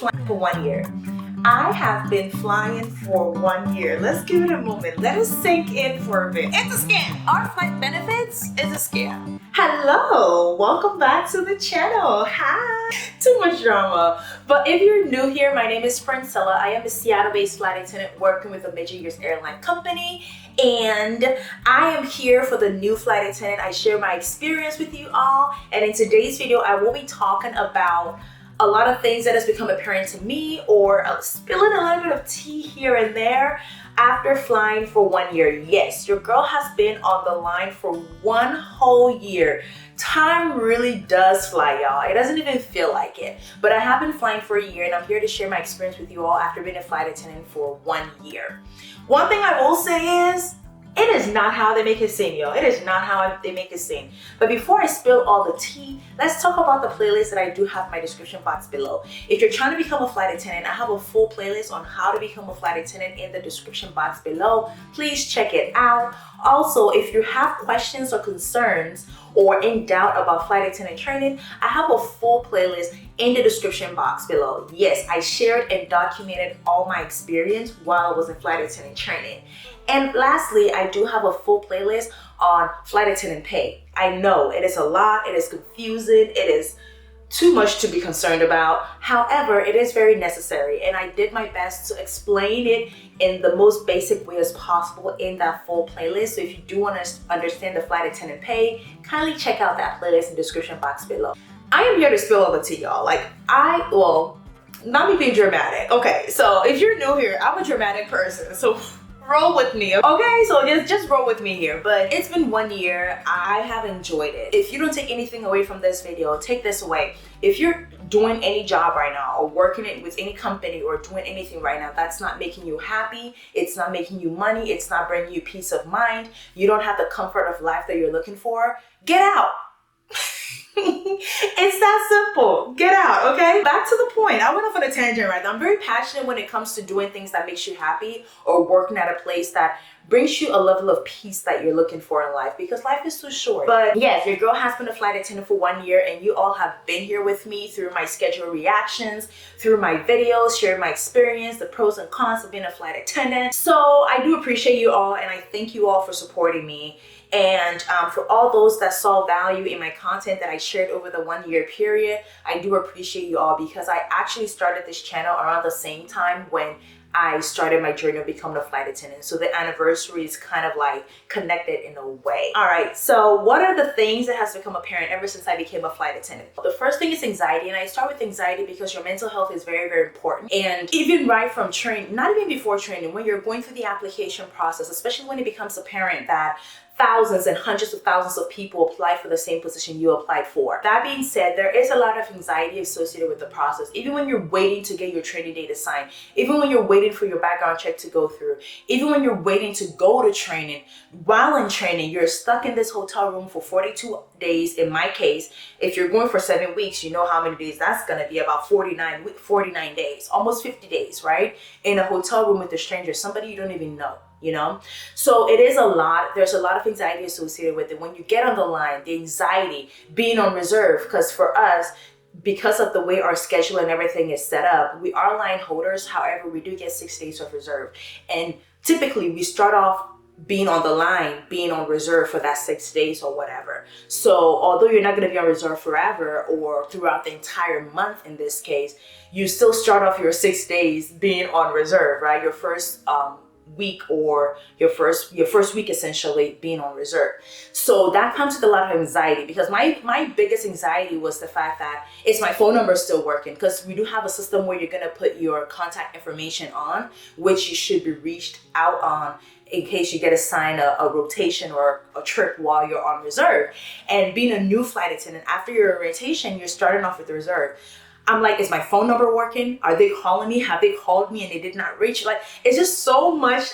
flying for 1 year. I have been flying for 1 year. Let's give it a moment. Let us sink in for a bit. It's a scam. Our flight benefits is a scam. Hello, welcome back to the channel. Hi. Too much drama. But if you're new here, my name is Francella. I am a Seattle-based flight attendant working with a major US airline company. And I am here for the new flight attendant. I share my experience with you all. And in today's video, I will be talking about a lot of things that has become apparent to me, or spilling a little bit of tea here and there after flying for 1 year. Yes, your girl has been on the line for 1 whole year. Time really does fly, y'all. It doesn't even feel like it. But I have been flying for a year, and I'm here to share my experience with you all after being a flight attendant for 1 year. One thing I will say is, it is not how they make it seem, yo. It is not how they make it seem. But before I spill all the tea, let's talk about the playlist that I do have in my description box below. If you're trying to become a flight attendant, I have a full playlist on how to become a flight attendant in the description box below. Please check it out. Also, if you have questions or concerns or in doubt about flight attendant training, I have a full playlist in the description box below. Yes, I shared and documented all my experience while I was in flight attendant training. And lastly, I do have a full playlist on flight attendant pay. I know it is a lot, it is confusing, it is too much to be concerned about. However, it is very necessary, and I did my best to explain it in the most basic way as possible in that full playlist. So if you do want to understand the flight attendant pay, kindly check out that playlist in the description box below. I am here to spill all the tea, y'all. Not me being dramatic. Okay, so if you're new here, I'm a dramatic person, so roll with me. Okay, so just roll with me here. But it's been 1 year. I have enjoyed it. If you don't take anything away from this video, take this away. If you're doing any job right now, or working with any company, or doing anything right now that's not making you happy, it's not making you money, it's not bringing you peace of mind, you don't have the comfort of life that you're looking for, get out. It's that simple. Get out, okay? Back to the point. I went off on a tangent right now. I'm very passionate when it comes to doing things that makes you happy, or working at a place that brings you a level of peace that you're looking for in life, because life is too short. But yes, your girl has been a flight attendant for 1 year, and you all have been here with me through my schedule reactions, through my videos, sharing my experience, the pros and cons of being a flight attendant. So I do appreciate you all, and I thank you all for supporting me. And for all those that saw value in my content that I shared over the 1 year period, I do appreciate you all, because I actually started this channel around the same time when I started my journey of becoming a flight attendant. So the anniversary is kind of like connected in a way. All right, so what are the things that has become apparent ever since I became a flight attendant? The first thing is anxiety, and I start with anxiety because your mental health is very, very important. And even right from training, not even before training, when you're going through the application process, especially when it becomes apparent that thousands and hundreds of thousands of people apply for the same position you applied for. That being said, there is a lot of anxiety associated with the process. Even when you're waiting to get your training date assigned, even when you're waiting for your background check to go through, even when you're waiting to go to training, while in training, you're stuck in this hotel room for 42 days. In my case, if you're going for 7 weeks, you know how many days that's gonna be, about 49 days, almost 50 days, right? In a hotel room with a stranger, somebody you don't even know. You know, so it is a lot. There's a lot of anxiety associated with it. When you get on the line, the anxiety, being on reserve, because for us, because of the way our schedule and everything is set up, we are line holders. However, we do get 6 days of reserve, and typically we start off being on the line, being on reserve for that 6 days or whatever. So although you're not going to be on reserve forever or throughout the entire month in this case, you still start off your 6 days being on reserve, right? Your first week, or your first week essentially being on reserve. So that comes with a lot of anxiety, because my biggest anxiety was the fact that, is my phone number still working? Because we do have a system where you're going to put your contact information on, which you should be reached out on in case you get assigned a rotation or a trip while you're on reserve. And being a new flight attendant, after your rotation, you're starting off with the reserve. I'm like, is my phone number working? Are they calling me? Have they called me and they did not reach? Like, it's just so much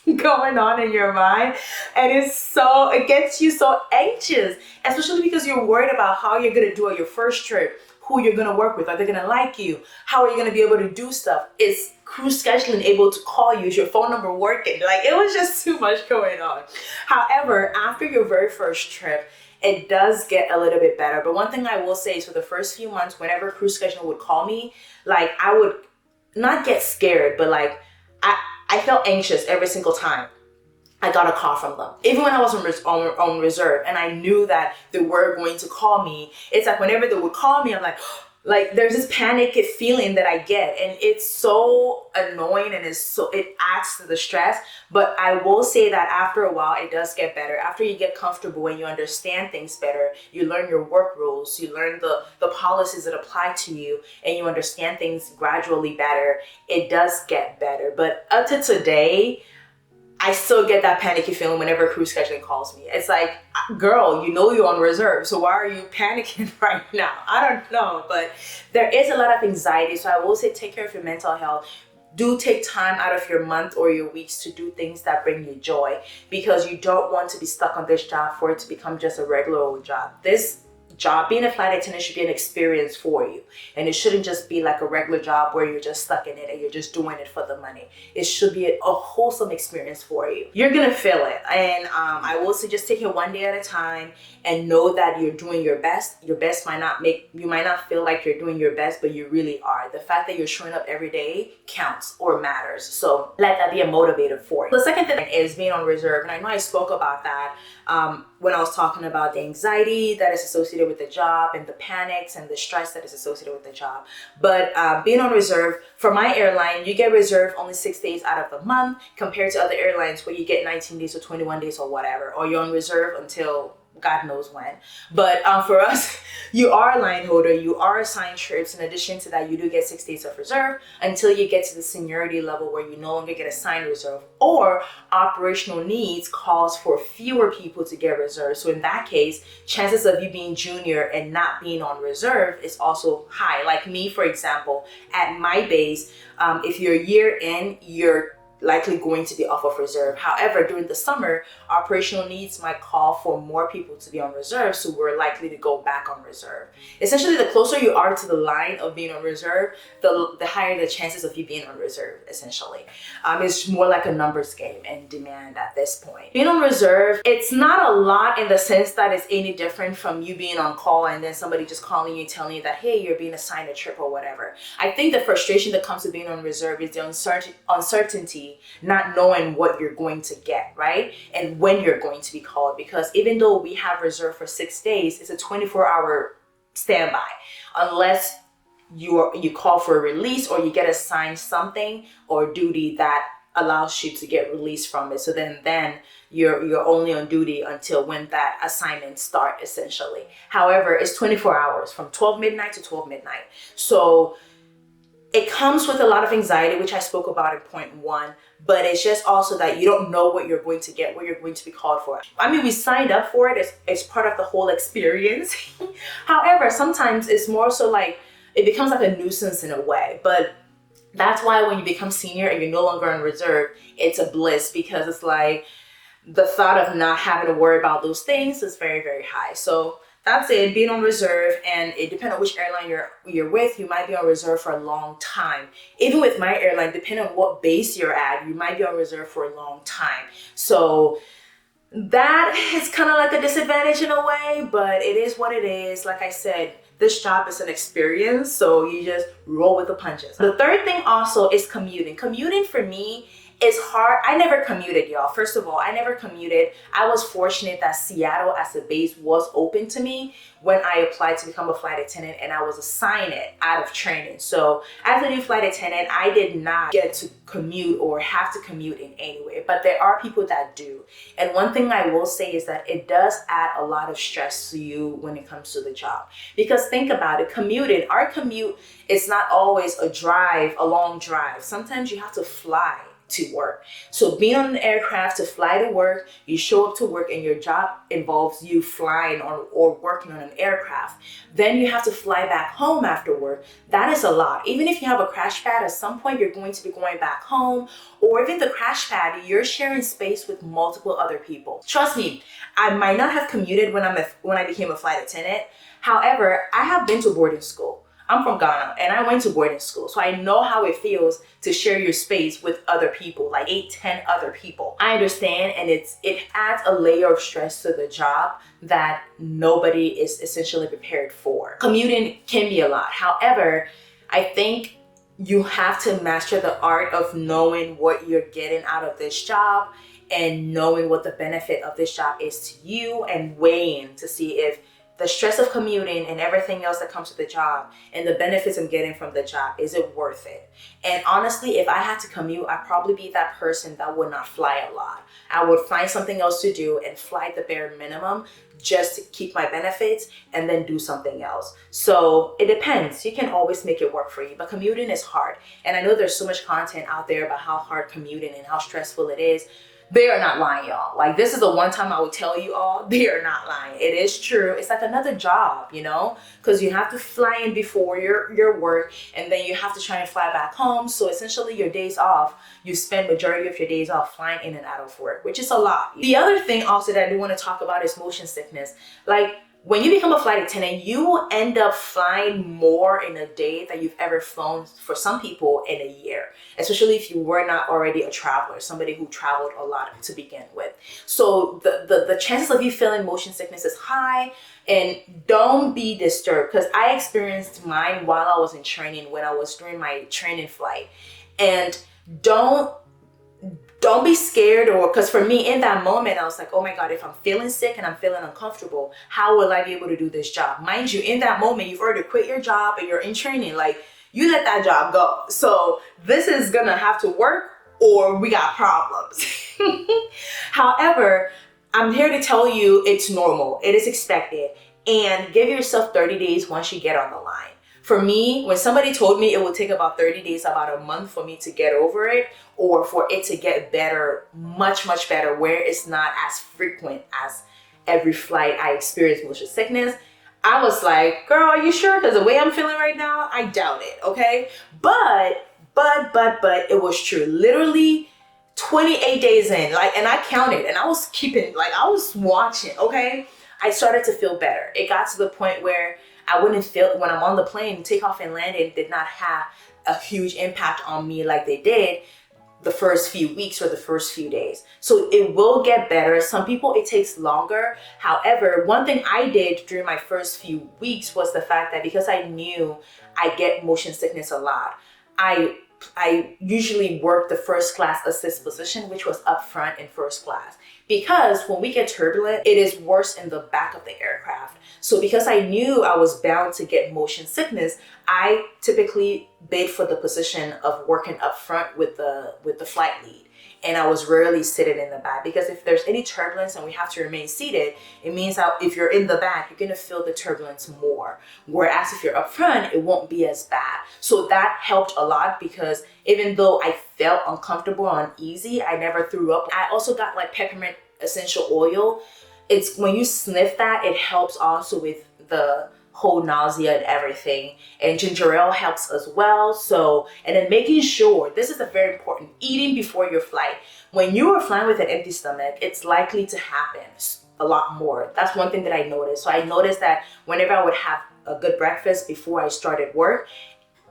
going on in your mind, and it gets you so anxious, especially because you're worried about how you're gonna do at your first trip, who you're gonna work with, are they gonna like you, how are you gonna be able to do stuff, is crew scheduling able to call you, is your phone number working? Like, it was just too much going on. However, after your very first trip, it does get a little bit better. But one thing I will say is for the first few months, whenever a crew scheduler would call me, like I would not get scared, but like I felt anxious every single time I got a call from them. Even when I was on reserve and I knew that they were going to call me, it's like whenever they would call me, I'm like there's this panic feeling that I get, and it's so annoying, and it adds to the stress. But I will say that after a while, it does get better. After you get comfortable and you understand things better, you learn your work rules, you learn the policies that apply to you, and you understand things gradually better. It does get better. But up to today, I still get that panicky feeling whenever crew scheduling calls me. It's like, girl, you know you're on reserve, so why are you panicking right now? I don't know, but there is a lot of anxiety. So I will say take care of your mental health. Do take time out of your month or your weeks to do things that bring you joy, because you don't want to be stuck on this job for it to become just a regular old job. This job, being a flight attendant, should be an experience for you, and it shouldn't just be like a regular job where you're just stuck in it and you're just doing it for the money. It should be a wholesome experience for you. You're gonna feel it, and I will say just take it one day at a time and know that you're doing your best. Your best you might not feel like you're doing your best, but you really are. The fact that you're showing up every day counts or matters, so let that be a motivator for you. The second thing is being on reserve, and I know I spoke about that when I was talking about the anxiety that is associated with the job and the panics and the stress that is associated with the job. But being on reserve, for my airline, you get reserve only 6 days out of the month compared to other airlines where you get 19 days or 21 days or whatever, or you're on reserve until God knows when. But for us, you are a line holder, you are assigned trips. In addition to that, you do get 6 days of reserve until you get to the seniority level where you no longer get assigned reserve, or operational needs calls for fewer people to get reserve. So in that case, chances of you being junior and not being on reserve is also high. Like me, for example, at my base, if you're year in, you're likely going to be off of reserve. However, during the summer, operational needs might call for more people to be on reserve, so we're likely to go back on reserve. Essentially, the closer you are to the line of being on reserve, the higher the chances of you being on reserve, essentially. It's more like a numbers game and demand at this point. Being on reserve, it's not a lot in the sense that it's any different from you being on call and then somebody just calling you, telling you that, hey, you're being assigned a trip or whatever. I think the frustration that comes with being on reserve is the uncertainty, not knowing what you're going to get, right? And when you're going to be called, because even though we have reserve for 6 days, it's a 24-hour standby unless you call for a release or you get assigned something or duty that allows you to get released from it. So then you're only on duty until when that assignment starts, essentially. However, it's 24 hours from 12 midnight to 12 midnight. So it comes with a lot of anxiety, which I spoke about in point 1, but it's just also that you don't know what you're going to get, what you're going to be called for. I mean, we signed up for it. It's part of the whole experience. However, sometimes it's more so like, it becomes like a nuisance in a way. But that's why when you become senior and you're no longer on reserve, it's a bliss, because it's like the thought of not having to worry about those things is very, very high. So that's it, being on reserve, and it depends on which airline you're with. You might be on reserve for a long time. Even with my airline, depending on what base you're at, you might be on reserve for a long time. So that is kind of like a disadvantage in a way, but it is what it is. Like I said, this job is an experience, so you just roll with the punches. The third thing also is commuting. Commuting for me is hard. I never commuted, y'all. First of all, I never commuted. I was fortunate that Seattle as a base was open to me when I applied to become a flight attendant, and I was assigned it out of training. So as a new flight attendant, I did not get to commute or have to commute in any way, but there are people that do. And one thing I will say is that it does add a lot of stress to you when it comes to the job. Because think about it, our commute is not always a long drive. Sometimes you have to fly to work. So being on an aircraft to fly to work, you show up to work and your job involves you flying or working on an aircraft. Then you have to fly back home after work. That is a lot. Even if you have a crash pad, at some point you're going to be going back home, or even the crash pad, you're sharing space with multiple other people. Trust me, I might not have commuted when I became a flight attendant. However, I have been to boarding school. I'm from Ghana and I went to boarding school. So I know how it feels to share your space with other people, like 8, 10 other people. I understand, and it adds a layer of stress to the job that nobody is essentially prepared for. Commuting can be a lot. However, I think you have to master the art of knowing what you're getting out of this job and knowing what the benefit of this job is to you, and weighing to see if the stress of commuting and everything else that comes with the job and the benefits I'm getting from the job, is it worth it? And honestly, if I had to commute, I'd probably be that person that would not fly a lot. I would find something else to do and fly the bare minimum just to keep my benefits and then do something else. So it depends. You can always make it work for you, but commuting is hard. And I know there's so much content out there about how hard commuting and how stressful it is. They are not lying, y'all. Like, this is the one time I would tell you all, they are not lying. It is true. It's like another job, you know, because you have to fly in before your work, and then you have to try and fly back home. So essentially your days off, you spend majority of your days off flying in and out of work, which is a lot. The other thing also that I do want to talk about is motion sickness. Like, when you become a flight attendant, you will end up flying more in a day than you've ever flown, for some people, in a year, especially if you were not already a traveler, somebody who traveled a lot to begin with. So the chances of you feeling motion sickness is high, and don't be disturbed, because I experienced mine while I was in training, when I was doing my training flight. And don't be scared, or because for me in that moment I was like, oh my God, if I'm feeling sick and I'm feeling uncomfortable, how will I be able to do this job? Mind you, in that moment you've already quit your job and you're in training. Like, you let that job go, so this is gonna have to work or we got problems. However, I'm here to tell you it's normal, it is expected, and give yourself 30 days once you get on the line. For me, when somebody told me it would take about 30 days, about a month for me to get over it, or for it to get better, much, much better, where it's not as frequent as every flight I experience motion sickness, I was like, girl, are you sure? Because the way I'm feeling right now, I doubt it, okay? But it was true. Literally 28 days in, like, and I counted, and I was keeping, like, I was watching, okay? I started to feel better. It got to the point where I wouldn't feel, when I'm on the plane, takeoff and landing did not have a huge impact on me like they did the first few weeks or the first few days. So it will get better. Some people, it takes longer. However, one thing I did during my first few weeks was the fact that, because I knew I get motion sickness a lot, I usually work the first class assist position, which was up front in first class. Because when we get turbulent, it is worse in the back of the aircraft. So because I knew I was bound to get motion sickness, I typically bid for the position of working up front with the flight lead. And I was rarely sitting in the back, because if there's any turbulence and we have to remain seated, it means that if you're in the back, you're gonna feel the turbulence more. Whereas if you're up front, it won't be as bad. So that helped a lot, because even though I felt uncomfortable and uneasy, I never threw up. I also got like peppermint essential oil. It's when you sniff that, it helps also with the whole nausea and everything, and ginger ale helps as well. So, and then making sure, this is a very important, eating before your flight. When you are flying with an empty stomach, it's likely to happen a lot more. That's one thing that I noticed. So I noticed that whenever I would have a good breakfast before I started work,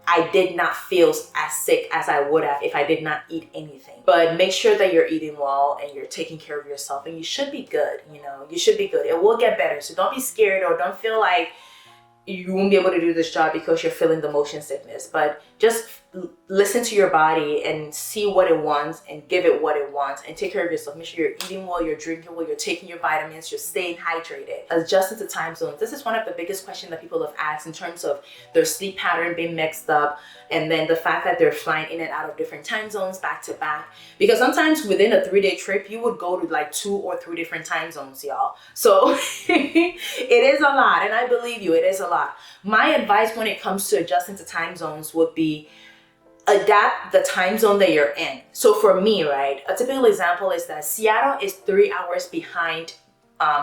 I did not feel as sick as I would have if I did not eat anything. But make sure that you're eating well and you're taking care of yourself, and you should be good, you know, you should be good. It will get better. So don't be scared, or don't feel like you won't be able to do this job because you're feeling the motion sickness. But just listen to your body and see what it wants and give it what it wants, and take care of yourself. Make sure you're eating well, you're drinking well, you're taking your vitamins, you're staying hydrated. Adjusting to time zones. This is one of the biggest questions that people have asked in terms of their sleep pattern being mixed up, and then the fact that they're flying in and out of different time zones back to back. Because sometimes within a 3-day trip, you would go to like 2 or 3 different time zones, y'all. So it is a lot, and I believe you, it is a lot. My advice when it comes to adjusting to time zones would be, adapt the time zone that you're in. So for me, right, a typical example is that Seattle is 3 hours behind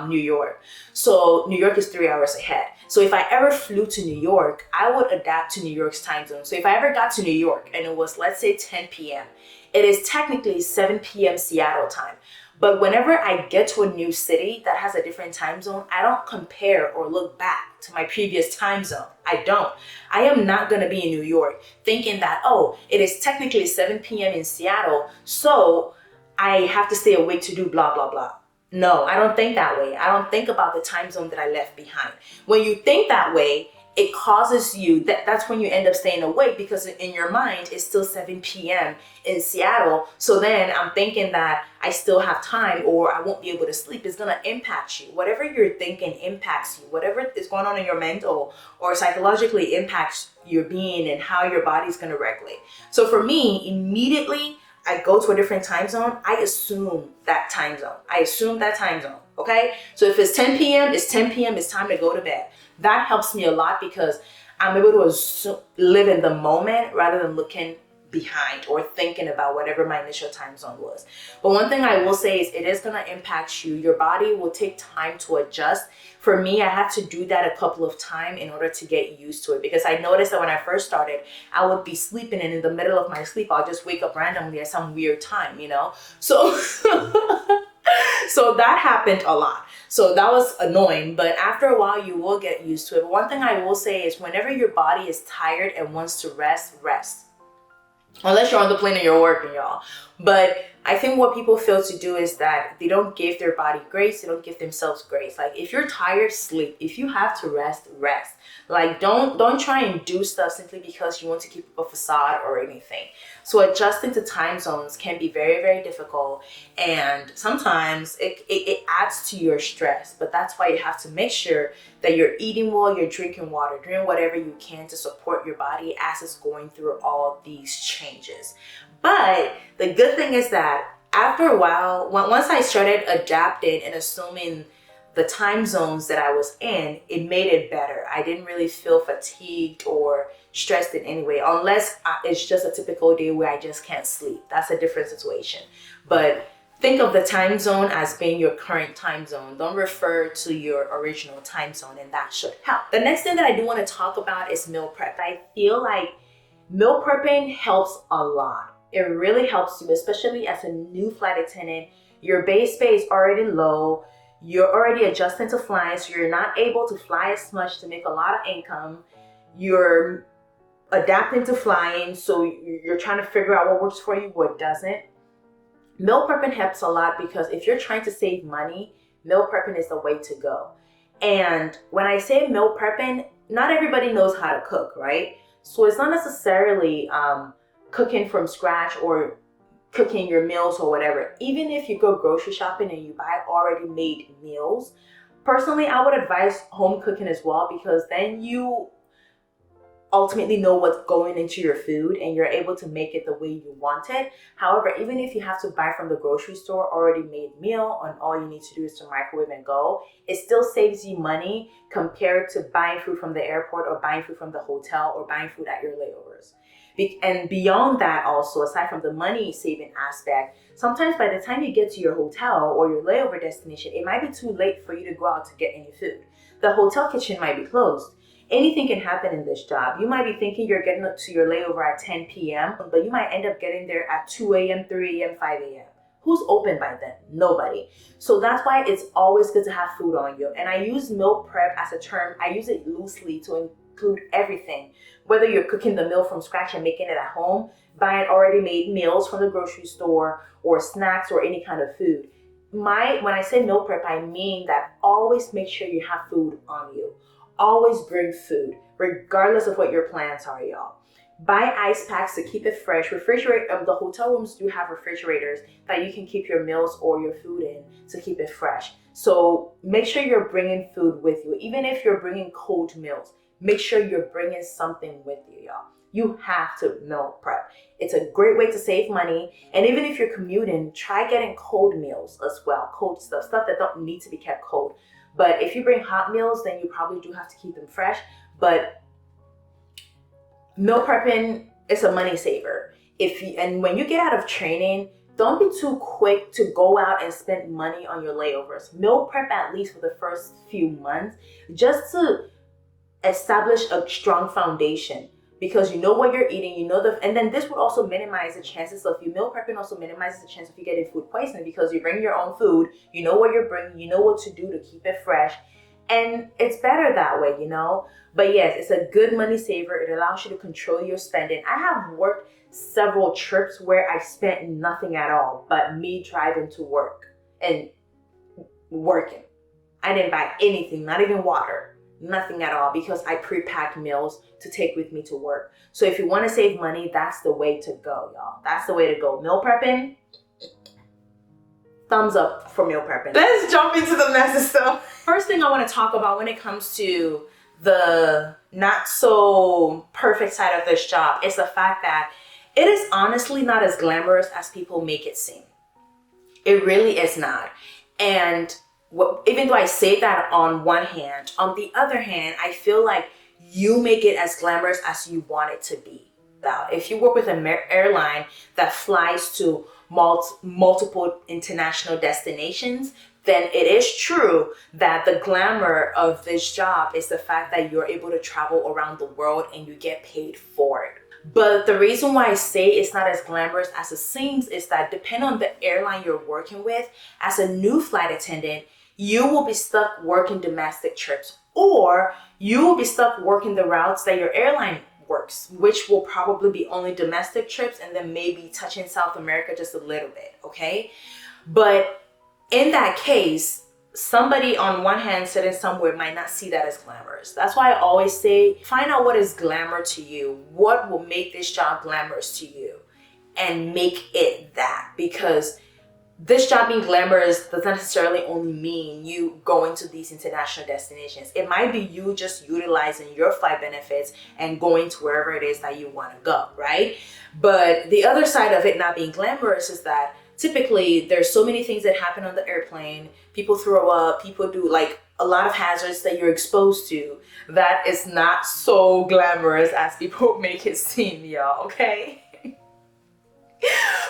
New York. So New York is 3 hours ahead. So if I ever flew to New York, I would adapt to New York's time zone. So if I ever got to New York and it was, let's say, 10 p.m., it is technically 7 p.m. Seattle time. But whenever I get to a new city that has a different time zone, I don't compare or look back to my previous time zone. I don't. I am not going to be in New York thinking that, oh, it is technically 7 p.m. in Seattle, so I have to stay awake to do blah, blah, blah. No, I don't think that way. I don't think about the time zone that I left behind. When you think that way, it causes you, that's when you end up staying awake, because in your mind it's still 7 p.m. in Seattle. So then I'm thinking that I still have time or I won't be able to sleep. It's going to impact you. Whatever you're thinking impacts you. Whatever is going on in your mental or psychologically impacts your being and how your body's going to regulate. So for me, immediately I go to a different time zone, I assume that time zone. Okay? So if it's 10 p.m., it's 10 p.m., it's time to go to bed. That helps me a lot because I'm able to live in the moment rather than looking behind or thinking about whatever my initial time zone was. But one thing I will say is it is going to impact you. Your body will take time to adjust. For me, I had to do that a couple of times in order to get used to it, because I noticed that when I first started, I would be sleeping and in the middle of my sleep, I'll just wake up randomly at some weird time, So, so that happened a lot. So that was annoying, but after a while you will get used to it. But one thing I will say is whenever your body is tired and wants to rest. Unless you're on the plane and you're working, y'all. But I think what people fail to do is that they don't give their body grace. They don't give themselves grace. Like if you're tired, sleep. If you have to rest. Like don't try and do stuff simply because you want to keep up a facade or anything. So adjusting to time zones can be very, very difficult. And sometimes it adds to your stress. But that's why you have to make sure that you're eating well, you're drinking water, doing whatever you can to support your body as it's going through all these changes. But the good thing is that after a while, once I started adapting and assuming the time zones that I was in, it made it better. I didn't really feel fatigued or stressed in any way, unless it's just a typical day where I just can't sleep. That's a different situation. But think of the time zone as being your current time zone. Don't refer to your original time zone, and that should help. The next thing that I do want to talk about is meal prep. I feel like meal prepping helps a lot. It really helps you, especially as a new flight attendant. Your base pay is already low. You're already adjusting to flying, so you're not able to fly as much to make a lot of income. You're adapting to flying, so you're trying to figure out what works for you, what doesn't. Meal prepping helps a lot because if you're trying to save money, meal prepping is the way to go. And when I say meal prepping, not everybody knows how to cook, right? So it's not necessarily cooking from scratch or cooking your meals or whatever. Even if you go grocery shopping and you buy already made meals, personally, I would advise home cooking as well, because then you ultimately know what's going into your food and you're able to make it the way you want it. However, even if you have to buy from the grocery store already made meal and all you need to do is to microwave and go, it still saves you money compared to buying food from the airport or buying food from the hotel or buying food at your layovers. And beyond that also, aside from the money saving aspect, sometimes by the time you get to your hotel or your layover destination, it might be too late for you to go out to get any food. The hotel kitchen might be closed. Anything can happen in this job. You might be thinking you're getting up to your layover at 10 p.m., but you might end up getting there at 2 a.m., 3 a.m., 5 a.m. Who's open by then? Nobody. So that's why it's always good to have food on you. And I use meal prep as a term. I use it loosely to include everything. Whether you're cooking the meal from scratch and making it at home, buying already made meals from the grocery store, or snacks or any kind of food. When I say meal prep, I mean that always make sure you have food on you. Always bring food, regardless of what your plans are, y'all. Buy ice packs to keep it fresh. The hotel rooms do have refrigerators that you can keep your meals or your food in to keep it fresh. So make sure you're bringing food with you. Even if you're bringing cold meals, make sure you're bringing something with you, y'all. You have to meal prep. It's a great way to save money. And even if you're commuting, try getting cold meals as well. Cold stuff that don't need to be kept cold. But if you bring hot meals, then you probably do have to keep them fresh. But meal prepping is a money saver. And when you get out of training, don't be too quick to go out and spend money on your layovers. Meal prep at least for the first few months, just to establish a strong foundation. because you know what you're eating, you know and then this would also minimize the chances of you meal prepping, also minimizes the chance of you getting food poisoning, because you bring your own food, you know what you're bringing, you know what to do to keep it fresh, and it's better that way, you know. But yes, it's a good money saver. It allows you to control your spending. I have worked several trips where I spent nothing at all but me driving to work and working. I didn't buy anything, not even water, nothing at all, because I pre-packed meals to take with me to work. So if you want to save money, that's the way to go, y'all. That's the way to go. Meal prepping, thumbs up for meal prepping. Let's jump into the messy stuff. First thing I want to talk about when it comes to the not so perfect side of this job is the fact that it is honestly not as glamorous as people make it seem. It really is not. And even though I say that on one hand, on the other hand, I feel like you make it as glamorous as you want it to be. Now, if you work with an airline that flies to multiple international destinations, then it is true that the glamour of this job is the fact that you're able to travel around the world and you get paid for it. But the reason why I say it's not as glamorous as it seems is that depending on the airline you're working with, as a new flight attendant, you will be stuck working domestic trips, or you will be stuck working the routes that your airline works, which will probably be only domestic trips and then maybe touching South America just a little bit, okay? But in that case, somebody on one hand sitting somewhere might not see that as glamorous. That's why I always say, find out what is glamour to you. What will make this job glamorous to you? And make it that. Because this job being glamorous doesn't necessarily only mean you going to these international destinations. It might be you just utilizing your flight benefits and going to wherever it is that you want to go, right? But the other side of it not being glamorous is that typically there's so many things that happen on the airplane. People throw up, people do like a lot of hazards that you're exposed to that is not so glamorous as people make it seem, y'all, okay?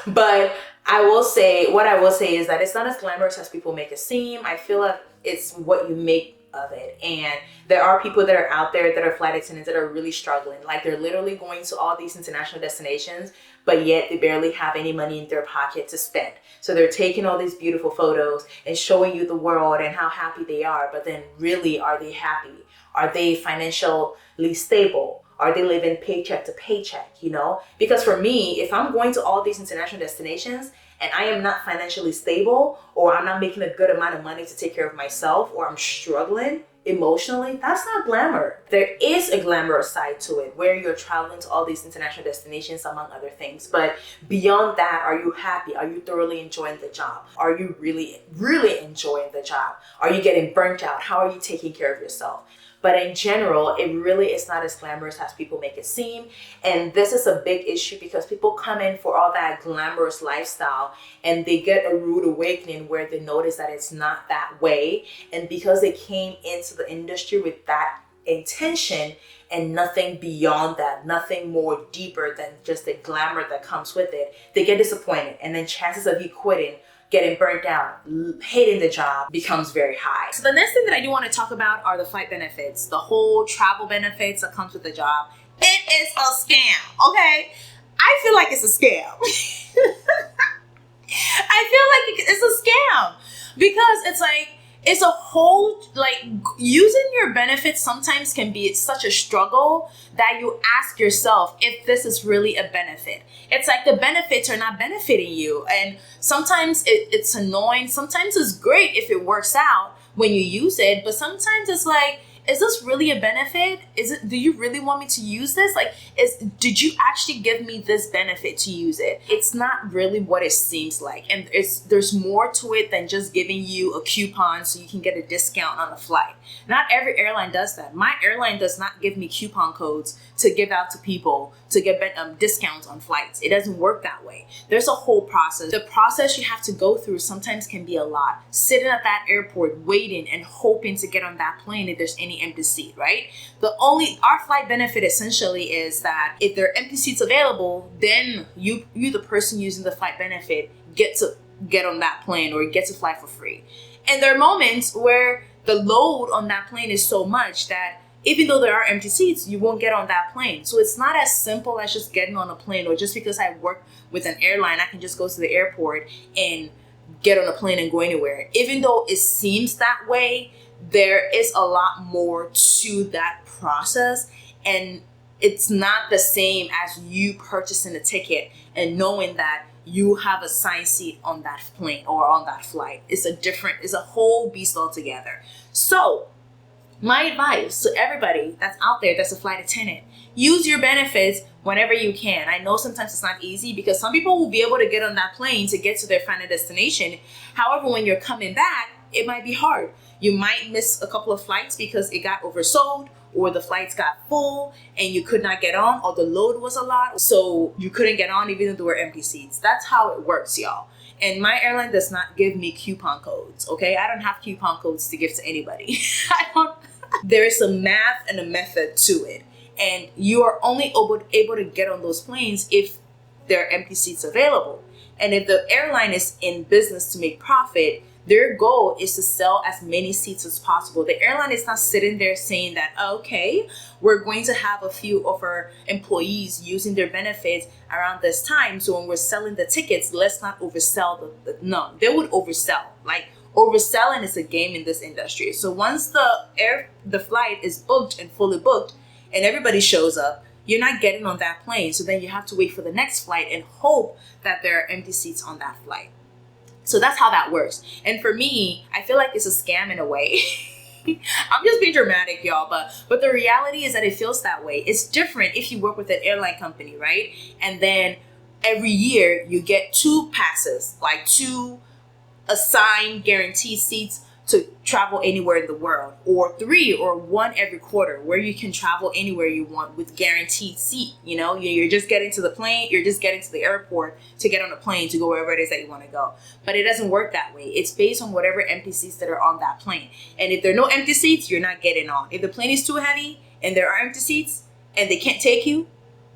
But what I will say is that it's not as glamorous as people make it seem. I feel like it's what you make of it. And there are people that are out there that are flight attendants that are really struggling. Like they're literally going to all these international destinations, but yet they barely have any money in their pocket to spend. So they're taking all these beautiful photos and showing you the world and how happy they are. But then really, are they happy? Are they financially stable? Are they living paycheck to paycheck, you know? Because for me, if I'm going to all these international destinations and I am not financially stable, or I'm not making a good amount of money to take care of myself, or I'm struggling emotionally, that's not glamour. There is a glamorous side to it where you're traveling to all these international destinations, among other things. But beyond that, are you happy? Are you thoroughly enjoying the job? Are you really, really enjoying the job? Are you getting burnt out? How are you taking care of yourself? But in general, it really is not as glamorous as people make it seem. And this is a big issue because people come in for all that glamorous lifestyle and they get a rude awakening where they notice that it's not that way. And because they came into the industry with that intention and nothing beyond that, nothing more deeper than just the glamour that comes with it, they get disappointed. And then chances of you quitting, getting burnt out, hating the job becomes very high. So the next thing that I do want to talk about are the flight benefits, the whole travel benefits that comes with the job. It is a scam, okay? I feel like it's a scam. I feel like it's a scam because it's like, it's a whole, like, using your benefits sometimes can be such a struggle that you ask yourself if this is really a benefit. It's like the benefits are not benefiting you. And sometimes it's annoying. Sometimes it's great if it works out when you use it. But sometimes it's like, is this really a benefit? Do you really want me to use this? Like, did you actually give me this benefit to use it? It's not really what it seems like. And there's more to it than just giving you a coupon so you can get a discount on a flight. Not every airline does that. My airline does not give me coupon codes to give out to people to get discounts on flights. It doesn't work that way. There's a whole process. The process you have to go through sometimes can be a lot. Sitting at that airport, waiting and hoping to get on that plane if there's any empty seat, right? Our flight benefit essentially is that if there are empty seats available, then you the person using the flight benefit get to get on that plane or get to fly for free. And there are moments where the load on that plane is so much that even though there are empty seats, you won't get on that plane. So it's not as simple as just getting on a plane, or just because I work with an airline, I can just go to the airport and get on a plane and go anywhere. Even though it seems that way, there is a lot more to that process, and it's not the same as you purchasing a ticket and knowing that you have a assigned seat on that plane or on that flight. It's a whole beast altogether. So my advice to everybody that's out there that's a flight attendant: use your benefits whenever you can. I know sometimes it's not easy, because some people will be able to get on that plane to get to their final destination. However, when you're coming back, it might be hard. You might miss a couple of flights because it got oversold, or the flights got full and you could not get on, or the load was a lot, so you couldn't get on even though there were empty seats. That's how it works, y'all. And my airline does not give me coupon codes, okay? I don't have coupon codes to give to anybody. There is a math and a method to it. And you are only able to get on those planes if there are empty seats available. And if the airline is in business to make profit, their goal is to sell as many seats as possible. The airline is not sitting there saying that, okay, we're going to have a few of our employees using their benefits around this time, so when we're selling the tickets, let's not oversell no, they would oversell. Like, overselling is a game in this industry. So once the flight is booked and fully booked and everybody shows up, you're not getting on that plane. So then you have to wait for the next flight and hope that there are empty seats on that flight. So that's how that works. And for me, I feel like it's a scam in a way. I'm just being dramatic, y'all, but the reality is that it feels that way. It's different if you work with an airline company, right? And then every year you get 2 passes, like 2 assigned guaranteed seats to travel anywhere in the world, or 3 or 1 every quarter, where you can travel anywhere you want with guaranteed seat. You know, you're just getting to the plane, you're just getting to the airport to get on a plane to go wherever it is that you want to go. But it doesn't work that way. It's based on whatever empty seats that are on that plane. And if there are no empty seats, you're not getting on. If the plane is too heavy and there are empty seats and they can't take you,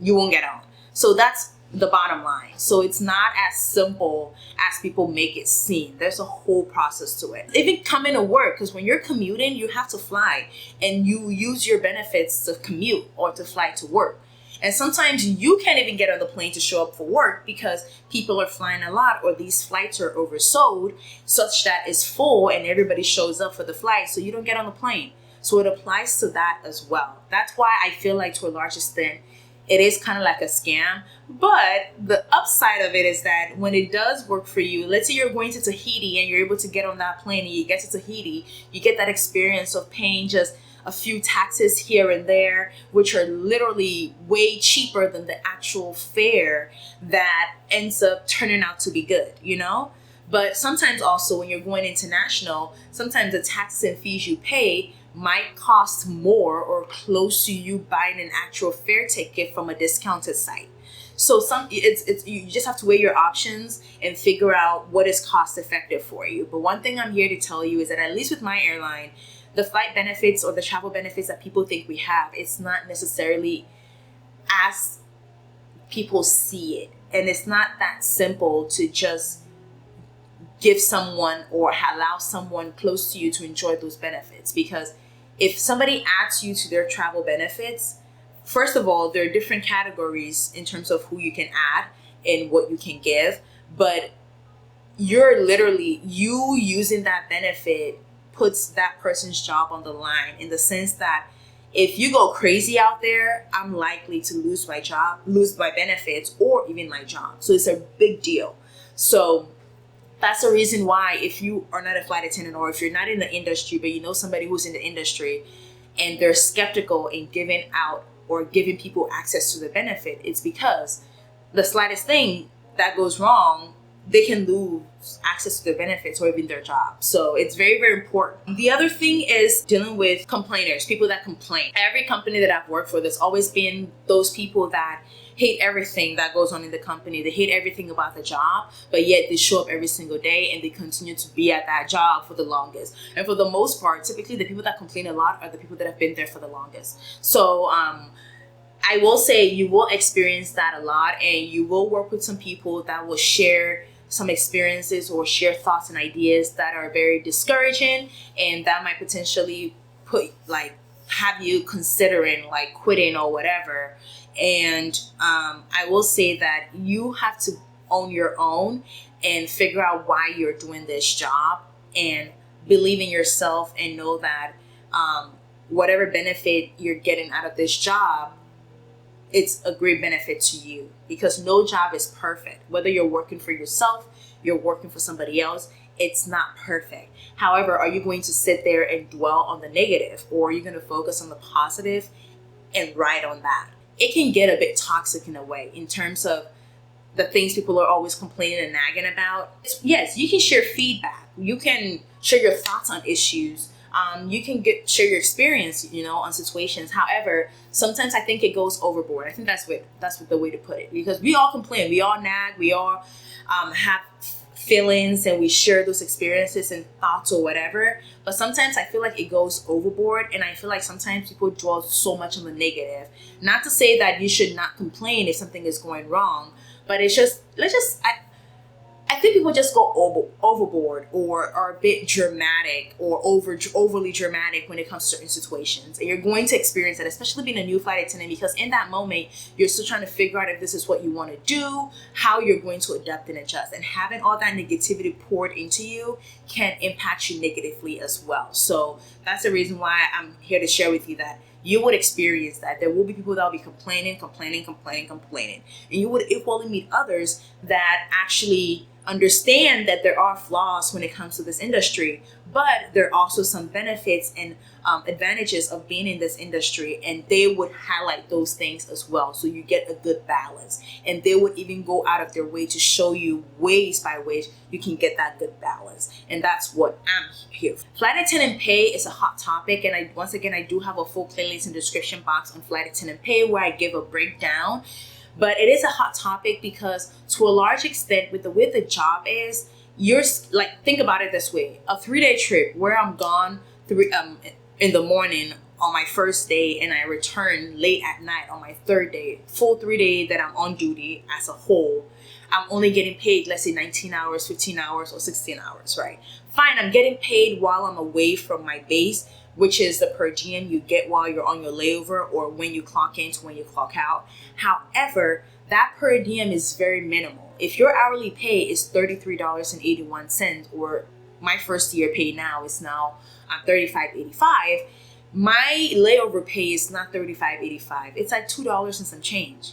you won't get on. So that's the bottom line. So it's not as simple as people make it seem. There's a whole process to it. Even coming to work, because when you're commuting, you have to fly, and you use your benefits to commute or to fly to work. And sometimes you can't even get on the plane to show up for work because people are flying a lot, or these flights are oversold such that it's full and everybody shows up for the flight, so you don't get on the plane. So it applies to that as well. That's why I feel like, to a large extent, it is kind of like a scam. But the upside of it is that when it does work for you, let's say you're going to Tahiti and you're able to get on that plane and you get to Tahiti, you get that experience of paying just a few taxes here and there, which are literally way cheaper than the actual fare, that ends up turning out to be good, you know? But sometimes also when you're going international, sometimes the taxes and fees you pay might cost more or close to you buying an actual fare ticket from a discounted site. So it's you just have to weigh your options and figure out what is cost effective for you. But one thing I'm here to tell you is that, at least with my airline, the flight benefits or the travel benefits that people think we have, it's not necessarily as people see it. And it's not that simple to just give someone or allow someone close to you to enjoy those benefits. Because if somebody adds you to their travel benefits, first of all, there are different categories in terms of who you can add and what you can give. But you're literally, you using that benefit puts that person's job on the line, in the sense that if you go crazy out there, I'm likely to lose my job, lose my benefits, or even my job. So it's a big deal. So that's the reason why, if you are not a flight attendant, or if you're not in the industry, but you know somebody who's in the industry and they're skeptical in giving out or giving people access to the benefit, it's because the slightest thing that goes wrong, they can lose access to their benefits or even their job. So it's very, very important. The other thing is dealing with complainers, people that complain. Every company that I've worked for, there's always been those people that hate everything that goes on in the company. They hate everything about the job, but yet they show up every single day and they continue to be at that job for the longest. And for the most part, typically the people that complain a lot are the people that have been there for the longest. So I will say you will experience that a lot, and you will work with some people that will share some experiences or share thoughts and ideas that are very discouraging, and that might potentially have you considering like quitting or whatever. And I will say that you have to own your own and figure out why you're doing this job, and believe in yourself and know that whatever benefit you're getting out of this job, it's a great benefit to you, because no job is perfect. Whether you're working for yourself, you're working for somebody else, it's not perfect. However, are you going to sit there and dwell on the negative, or are you going to focus on the positive and ride on that? It can get a bit toxic in a way, in terms of the things people are always complaining and nagging about. Yes, you can share feedback. You can share your thoughts on issues. You can share your experience, on situations. However, sometimes I think it goes overboard. I think that's the way to put it, because we all complain, we all nag, we all have feelings, and we share those experiences and thoughts or whatever. But sometimes I feel like it goes overboard, and I feel like sometimes people dwell so much on the negative. Not to say that you should not complain if something is going wrong, but it's just, I think people just go overboard, or are a bit dramatic, or overly dramatic when it comes to certain situations. And you're going to experience that, especially being a new flight attendant, because in that moment, you're still trying to figure out if this is what you want to do, how you're going to adapt and adjust. And having all that negativity poured into you can impact you negatively as well. So that's the reason why I'm here to share with you that you would experience that. There will be people that will be complaining. And you would equally meet others that actually understand that there are flaws when it comes to this industry, but there are also some benefits and advantages of being in this industry, and they would highlight those things as well, so you get a good balance. And they would even go out of their way to show you ways by which you can get that good balance. And that's what I'm here for. Flight attendant pay is a hot topic, and once again I do have a full playlist in the description box on flight attendant pay, where I give a breakdown. But it is a hot topic because, to a large extent, with the way the job is, you're like, think about it this way: a 3-day trip where I'm gone in the morning on my first day, and I return late at night on my third day. Full 3 days that I'm on duty as a whole, I'm only getting paid, let's say 19 hours, 15 hours, or 16 hours, right? Fine, I'm getting paid while I'm away from my base, which is the per diem you get while you're on your layover, or when you clock in to when you clock out. However, that per diem is very minimal. If your hourly pay is $33.81, or my first year pay now is now $35.85, my layover pay is not $35.85. It's like $2 and some change,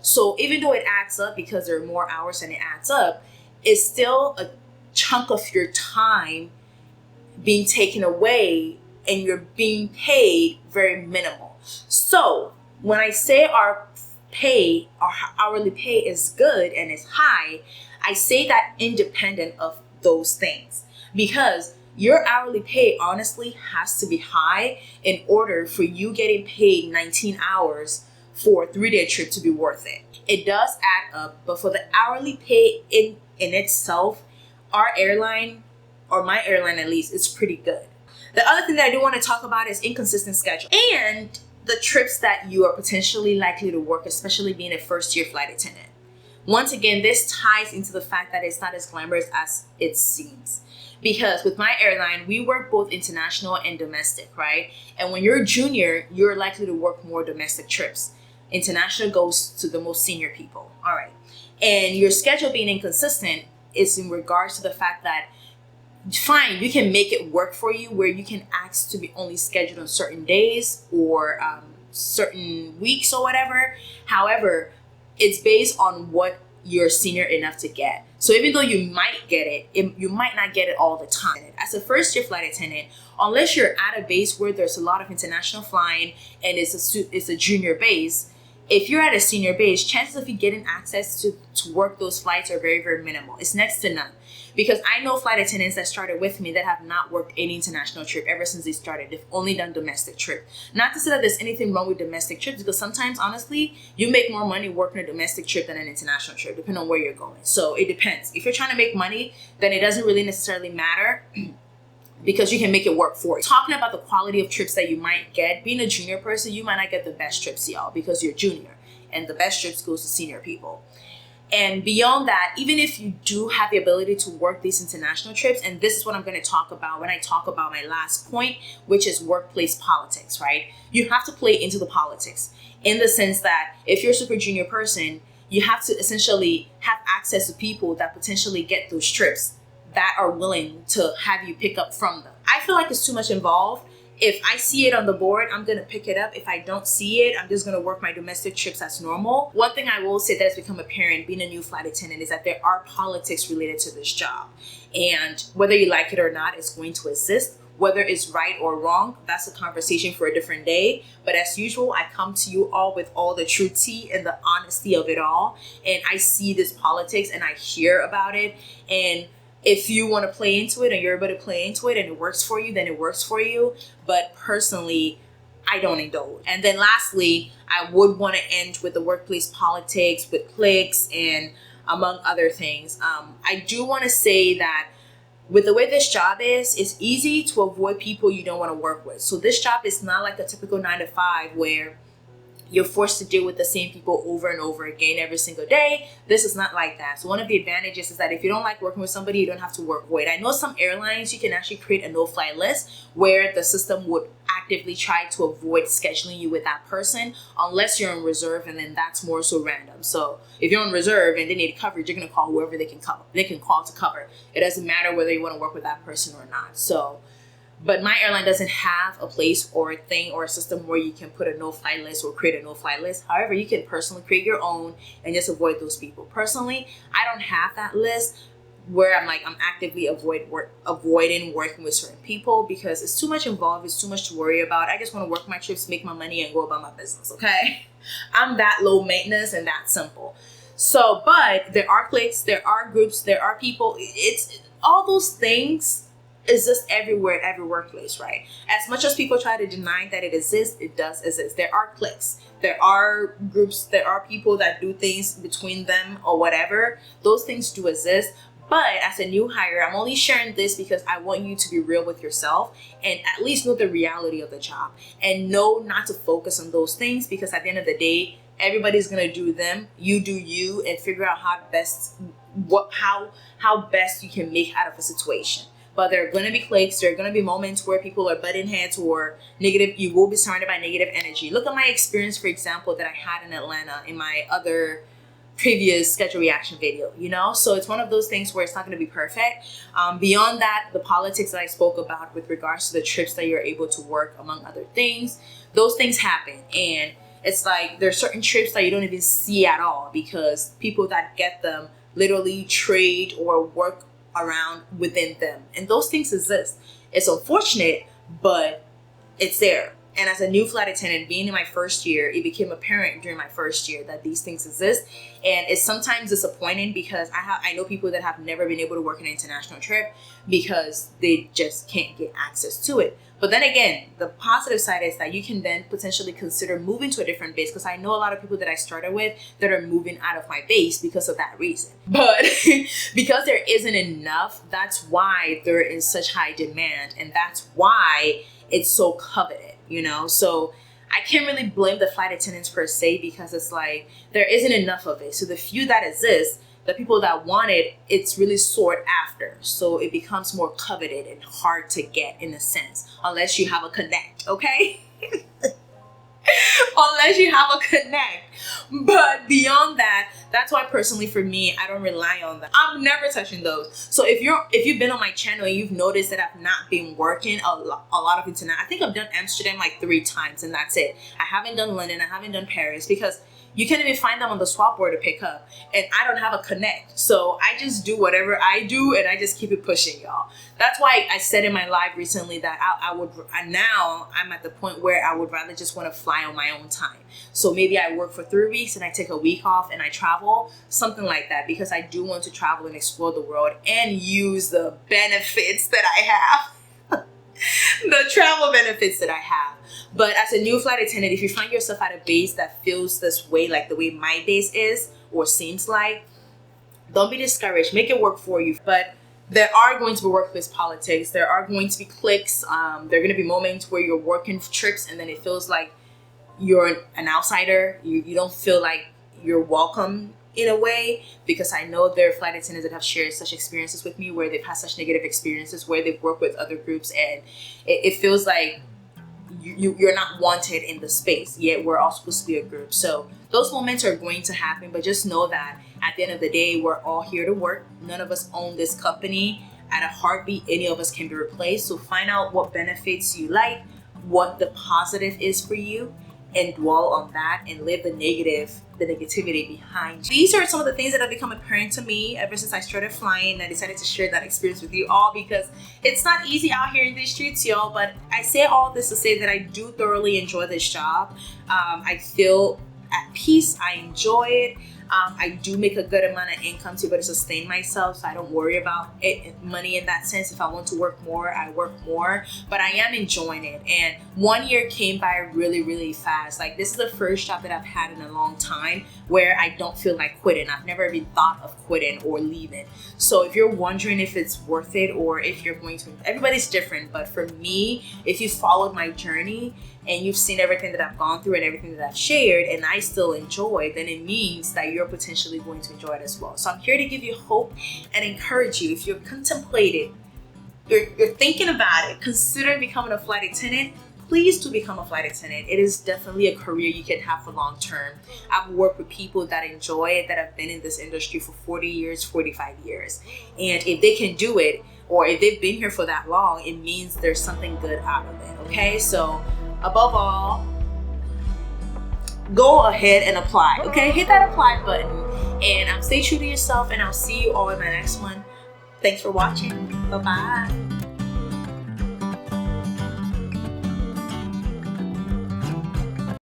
So even though it adds up, because there are more hours and it adds up, it's still a chunk of your time being taken away, and you're being paid very minimal. So when I say our hourly pay is good and is high, I say that independent of those things, because your hourly pay honestly has to be high in order for you getting paid 19 hours for a 3-day trip to be worth it. It does add up, but for the hourly pay in itself, our airline, or my airline at least, is pretty good. The other thing that I do want to talk about is inconsistent schedule and the trips that you are potentially likely to work, especially being a first-year flight attendant. Once again, this ties into the fact that it's not as glamorous as it seems. Because with my airline, we work both international and domestic, right? And when you're a junior, you're likely to work more domestic trips. International goes to the most senior people, all right? And your schedule being inconsistent is in regards to the fact that, fine, you can make it work for you, where you can ask to be only scheduled on certain days or certain weeks or whatever. However, it's based on what you're senior enough to get. So even though you might get it, you might not get it all the time. As a first-year flight attendant, unless you're at a base where there's a lot of international flying and it's a junior base, if you're at a senior base, chances of you getting access to work those flights are very, very minimal. It's next to none. Because I know flight attendants that started with me that have not worked any international trip ever since they started. They've only done domestic trip. Not to say that there's anything wrong with domestic trips, because sometimes, honestly, you make more money working a domestic trip than an international trip, depending on where you're going. So it depends. If you're trying to make money, then it doesn't really necessarily matter, because you can make it work for you. Talking about the quality of trips that you might get, being a junior person, you might not get the best trips, y'all, because you're junior, and the best trips goes to senior people. And beyond that, even if you do have the ability to work these international trips, and this is what I'm going to talk about when I talk about my last point, which is workplace politics, right? You have to play into the politics in the sense that if you're a super junior person, you have to essentially have access to people that potentially get those trips that are willing to have you pick up from them. I feel like it's too much involved. If I see it on the board, I'm going to pick it up. If I don't see it, I'm just going to work my domestic trips as normal. One thing I will say that has become apparent being a new flight attendant is that there are politics related to this job. And whether you like it or not, it's going to exist. Whether it's right or wrong, that's a conversation for a different day. But as usual, I come to you all with all the true tea and the honesty of it all. And I see this politics and I hear about it. And if you want to play into it and you're able to play into it and it works for you, then it works for you. But personally, I don't indulge. And then lastly, I would want to end with the workplace politics, with cliques and among other things. I do want to say that with the way this job is, it's easy to avoid people you don't want to work with. So this job is not like a typical 9-to-5 where you're forced to deal with the same people over and over again every single day. This is not like that. So one of the advantages is that if you don't like working with somebody, you don't have to work with it. I know some airlines, you can actually create a no-fly list where the system would actively try to avoid scheduling you with that person unless you're on reserve, and then that's more so random. So if you're on reserve and they need coverage, you're going to call whoever they can call to cover. It doesn't matter whether you want to work with that person or not. But my airline doesn't have a place or a thing or a system where you can put a no-fly list or create a no-fly list. However, you can personally create your own and just avoid those people. Personally, I don't have that list where I'm actively avoiding working with certain people because it's too much involved. It's too much to worry about. I just want to work my trips, make my money, and go about my business, okay? I'm that low maintenance and that simple. So, but there are cliques, there are groups, there are people. It's all those things is just everywhere at every workplace, right? As much as people try to deny that it exists, it does exist. There are cliques, there are groups, there are people that do things between them or whatever. Those things do exist. But as a new hire, I'm only sharing this because I want you to be real with yourself and at least know the reality of the job and know not to focus on those things, because at the end of the day, everybody's gonna do them. You do you and figure out how best you can make out of a situation. But there are going to be cliques. There are going to be moments where people are butting heads or negative. You will be surrounded by negative energy. Look at my experience, for example, that I had in Atlanta in my other previous schedule reaction video, So it's one of those things where it's not going to be perfect. Beyond that, the politics that I spoke about with regards to the trips that you're able to work, among other things, those things happen. And it's like there's certain trips that you don't even see at all because people that get them literally trade or work around within them, and those things exist. It's unfortunate, but it's there. And as a new flight attendant, being in my first year, it became apparent during my first year that these things exist. And it's sometimes disappointing because I know people that have never been able to work an international trip because they just can't get access to it. But then again, the positive side is that you can then potentially consider moving to a different base, because I know a lot of people that I started with that are moving out of my base because of that reason. But because there isn't enough, that's why they're in such high demand, and that's why it's so coveted, So I can't really blame the flight attendants per se, because it's like there isn't enough of it. So the few that exist, the people that want it, it's really sought after. So it becomes more coveted and hard to get in a sense, unless you have a connect, okay? Unless you have a connect. But beyond that, that's why personally for me, I don't rely on that. I'm never touching those. So if you've been on my channel and you've noticed that I've not been working a lot of internet, I think I've done Amsterdam like 3 times and that's it. I haven't done London, I haven't done Paris, because you can't even find them on the swap board to pick up, and I don't have a connect. So I just do whatever I do and I just keep it pushing, y'all. That's why I said in my live recently that now I'm at the point where I would rather just want to fly on my own time. So maybe I work for 3 weeks and I take a week off and I travel, something like that, because I do want to travel and explore the world and use the benefits that I have. The travel benefits that I have. But as a new flight attendant, if you find yourself at a base that feels this way, like the way my base is or seems like, don't be discouraged. Make it work for you. But there are going to be workplace politics. There are going to be cliques. There are going to be moments where you're working trips and then it feels like you're an outsider. You don't feel like you're welcome in a way, because I know there are flight attendants that have shared such experiences with me where they've had such negative experiences where they've worked with other groups, and it feels like you're not wanted in the space, yet we're all supposed to be a group. So those moments are going to happen, but just know that at the end of the day, we're all here to work. None of us own this company. At a heartbeat, any of us can be replaced. So find out what benefits you like, what the positive is for you, and dwell on that and live the negativity behind you. These are some of the things that have become apparent to me ever since I started flying, and I decided to share that experience with you all because it's not easy out here in these streets, y'all. But I say all this to say that I do thoroughly enjoy this job. I feel at peace. I enjoy it. I do make a good amount of income to be able to sustain myself, so I don't worry about money in that sense. If I want to work more, I work more, but I am enjoying it. And 1 year came by really, really fast. Like, this is the first job that I've had in a long time where I don't feel like quitting. I've never even thought of quitting or leaving. So if you're wondering if it's worth it or if you're going to, everybody's different, but for me, if you followed my journey and you've seen everything that I've gone through and everything that I've shared, and I still enjoy, then it means that you're potentially going to enjoy it as well. So I'm here to give you hope and encourage you. If you're contemplating, you're thinking about it, considering becoming a flight attendant, please do become a flight attendant. It is definitely a career you can have for long term. I've worked with people that enjoy it, that have been in this industry for 40 years, 45 years. And if they can do it, or if they've been here for that long, it means there's something good out of it, okay? So above all, go ahead and apply, okay? Hit that apply button and stay true to yourself, and I'll see you all in my next one. Thanks for watching. Bye-bye.